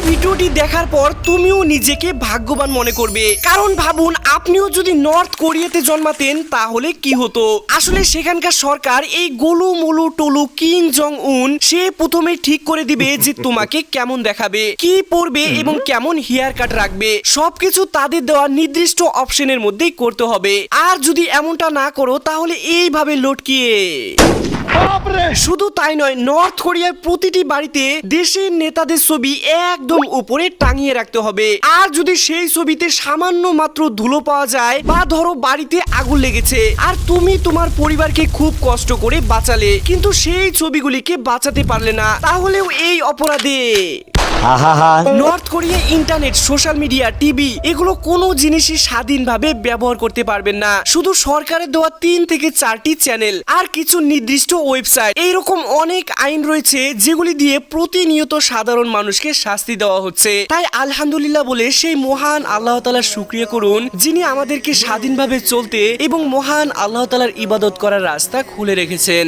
ভিডিওটি দেখার পর তুমিও নিজেকে ভাগ্যবান মনে করবে, কারণ ভাবুন আপনিও যদি নর্থ কোরিয়াতে জন্মাতেন তাহলে কি হতো। আসলে সেখানকার সরকার এই গোলু মোলু টোলু কিম জং উন সে প্রথমে ঠিক করে দিবে যে তোমাকে কেমন দেখাবে, কি পরবে এবং কেমন হেয়ার কাট রাখবে, সবকিছু তাদের দেওয়া নির্দিষ্ট অপশনের মধ্যেই করতে হবে। আর যদি এমনটা না করো তাহলে এইভাবে লটকিয়ে। শুধু তাই নয়, নর্থ কোরিয়ার প্রতিটি বাড়িতে দেশের নেতাদের ছবি একদম উপরে টাঙিয়ে রাখতে হবে। আর যদি সেই ছবিতে সামান্য মাত্র ধুলো পাওয়া যায় বা ধরো বাড়িতে আগুন লেগেছে আর তুমি তোমার পরিবারকে খুব কষ্ট করে বাঁচালে কিন্তু সেই ছবিগুলিকে বাঁচাতে পারলে না, তাহলেও এই অপরাধে north Korea internet, social media, TV এগুলো কোনো জিনিসই স্বাধীনভাবে ব্যবহার করতে পারবেন না। শুধু সরকারের দেওয়া 3 থেকে 4টি চ্যানেল আর কিছু নির্দিষ্ট ওয়েবসাইট, এইরকম অনেক আইন রয়েছে যেগুলি দিয়ে প্রতিনিয়ত সাধারণ মানুষকে শাস্তি দেওয়া হচ্ছে। তাই আলহামদুলিল্লাহ বলে সেই মহান আল্লাহ তাআলার শুকরিয়া করুন যিনি আমাদেরকে স্বাধীনভাবে চলতে এবং মহান আল্লাহ তাআলার ইবাদত করার রাস্তা খুলে রেখেছেন।